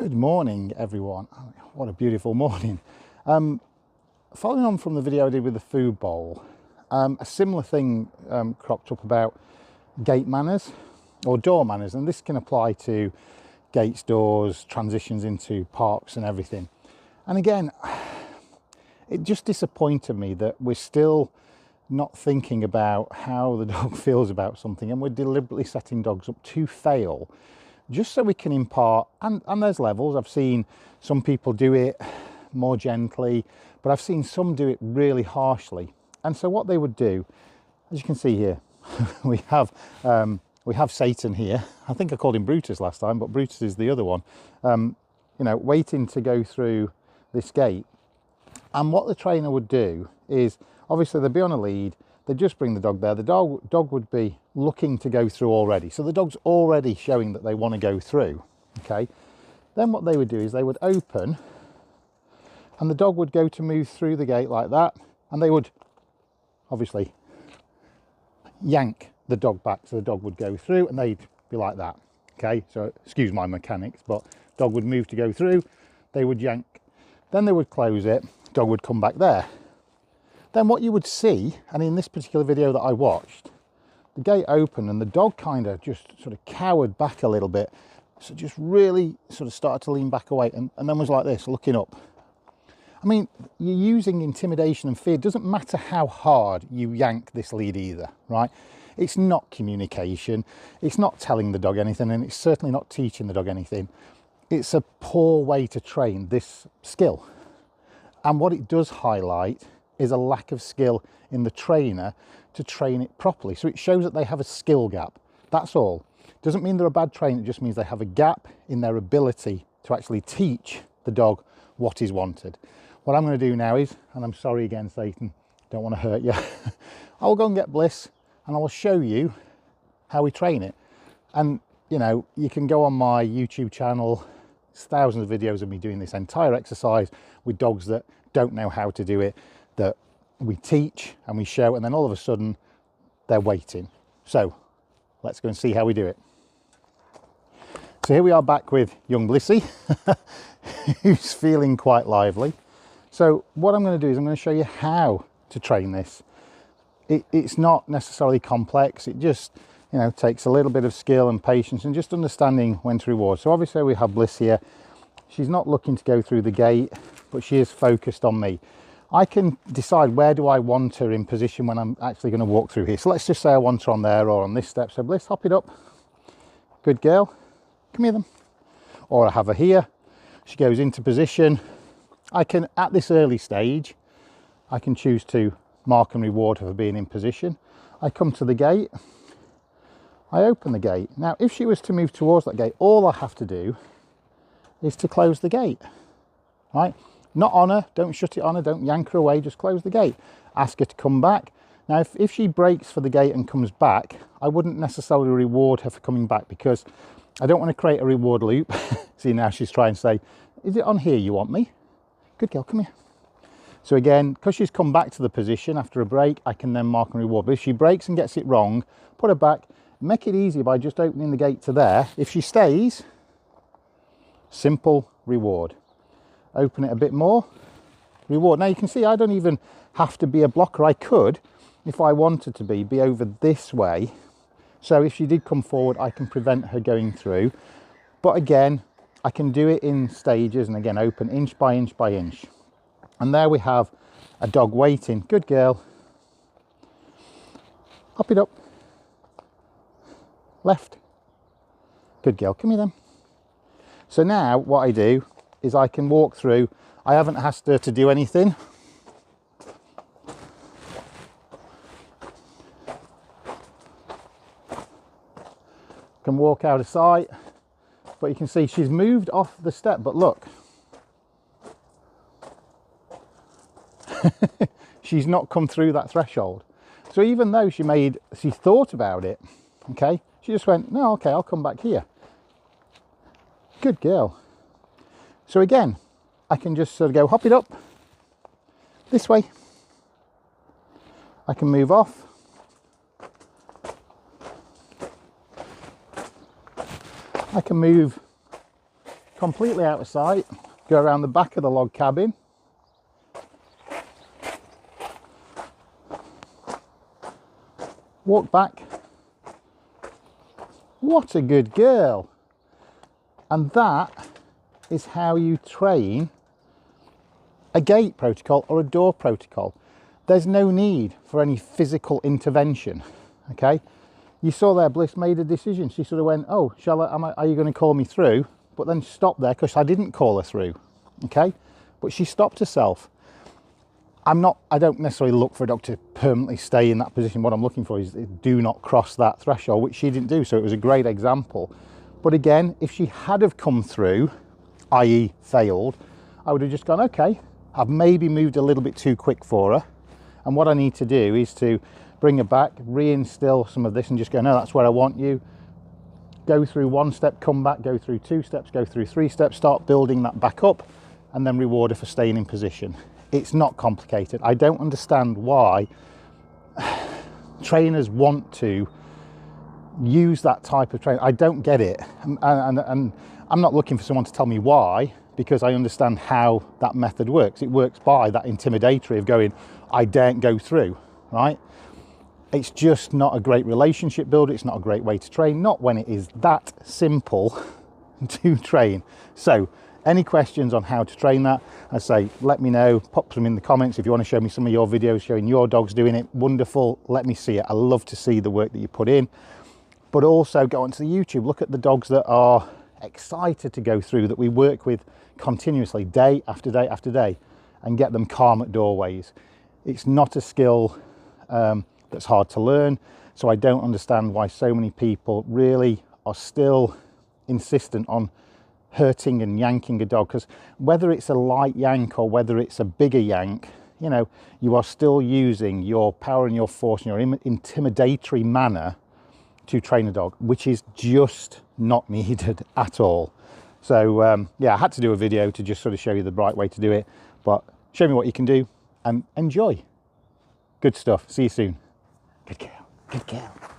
Good morning, everyone. What a beautiful morning. Following on from the video I did with the food bowl, a similar thing cropped up about gate manners or door manners, and this can apply to gates, doors, transitions into parks and everything. And again, it just disappointed me that we're still not thinking about how the dog feels about something, and we're deliberately setting dogs up to fail just so we can impart, and there's levels. I've seen some people do it more gently, but I've seen some do it really harshly. And so what they would do, as you can see here, we have Satan here. I think I called him Brutus last time, but Brutus is the other one, waiting to go through this gate. And what the trainer would do is, obviously they'd be on a lead, they'd just bring the dog there. The dog would be looking to go through already. So the dog's already showing that they want to go through, okay? Then what they would do is they would open, and the dog would go to move through the gate like that, and they would obviously yank the dog back, so the dog would go through, and they'd be like that, okay? So excuse my mechanics, but dog would move to go through, they would yank, then they would close it, dog would come back there. Then what you would see, and in this particular video that I watched, the gate opened and the dog kind of just sort of cowered back a little bit. So just really sort of started to lean back away and then was like this, looking up. I mean, you're using intimidation and fear. It doesn't matter how hard you yank this lead either, right? It's not communication. It's not telling the dog anything, and it's certainly not teaching the dog anything. It's a poor way to train this skill. And what it does highlight is a lack of skill in the trainer to train it properly. So it shows that they have a skill gap. That's all. Doesn't mean they're a bad trainer, it just means they have a gap in their ability to actually teach the dog what is wanted. What I'm going to do now is, and I'm sorry again, Satan, don't want to hurt you, I'll go and get Bliss and I'll show you how we train it. And you can go on my YouTube channel, there's thousands of videos of me doing this entire exercise with dogs that don't know how to do it, that we teach and we show, and then all of a sudden they're waiting. So let's go and see how we do it. So here we are back with young Blissy, who's feeling quite lively. So what I'm going to do is I'm going to show you how to train this. It's not necessarily complex. It just takes a little bit of skill and patience and just understanding when to reward. So obviously we have Bliss here. She's not looking to go through the gate, but she is focused on me. I can decide where do I want her in position when I'm actually going to walk through here. So let's just say I want her on there or on this step. So Bliss, hop it up. Good girl. Come here then. Or I have her here. She goes into position. I can, at this early stage, I can choose to mark and reward her for being in position. I come to the gate. I open the gate. Now, if she was to move towards that gate, all I have to do is to close the gate, right? Not on her, don't shut it on her, don't yank her away, just close the gate. Ask her to come back. Now, if she breaks for the gate and comes back, I wouldn't necessarily reward her for coming back because I don't want to create a reward loop. See, now she's trying to say, is it on here you want me? Good girl, come here. So again, because she's come back to the position after a break, I can then mark and reward. But if she breaks and gets it wrong, put her back, make it easy by just opening the gate to there. If she stays, simple reward. Open it a bit more, reward. Now you can see I don't even have to be a blocker. I could, if I wanted to be over this way. So if she did come forward, I can prevent her going through. But again, I can do it in stages, and again, open inch by inch by inch. And there we have a dog waiting. Good girl. Hop it up. Left. Good girl, come here then. So now what I do is I can walk through. I haven't asked her to do anything. Can walk out of sight, but you can see she's moved off the step, but look. She's not come through that threshold. So even though she thought about it, okay, she just went, no, okay, I'll come back here. Good girl. So again, I can just sort of go hop it up this way. I can move off. I can move completely out of sight, go around the back of the log cabin. Walk back. What a good girl. And that is how you train a gate protocol or a door protocol. There's no need for any physical intervention, okay? You saw there, Bliss made a decision. She sort of went, oh, are you going to call me through? But then stopped there because I didn't call her through, okay? But she stopped herself. I don't necessarily look for a dog to permanently stay in that position. What I'm looking for is do not cross that threshold, which she didn't do. So it was a great example. But again, if she had have come through, i.e. failed, I would have just gone, okay, I've maybe moved a little bit too quick for her. And what I need to do is to bring her back, reinstill some of this and just go, no, that's where I want you. Go through one step, come back, go through 2 steps, go through 3 steps, start building that back up and then reward her for staying in position. It's not complicated. I don't understand why trainers want to use that type of training. I don't get it. And I'm not looking for someone to tell me why, because I understand how that method works. It works by that intimidatory of going, I daren't go through, right? It's just not a great relationship builder. It's not a great way to train, not when it is that simple to train. So any questions on how to train that, I say, let me know, pop them in the comments. If you want to show me some of your videos showing your dogs doing it, wonderful, let me see it. I love to see the work that you put in. But also go onto the YouTube, look at the dogs that are excited to go through, that we work with continuously, day after day after day, and get them calm at doorways. It's not a skill that's hard to learn, so I don't understand why so many people really are still insistent on hurting and yanking a dog, because whether it's a light yank or whether it's a bigger yank, you know, you are still using your power and your force and your intimidatory manner to train a dog, which is just not needed at all. So yeah, I had to do a video to just sort of show you the right way to do it, but show me what you can do and enjoy. Good stuff. See you soon. Good girl. Good girl.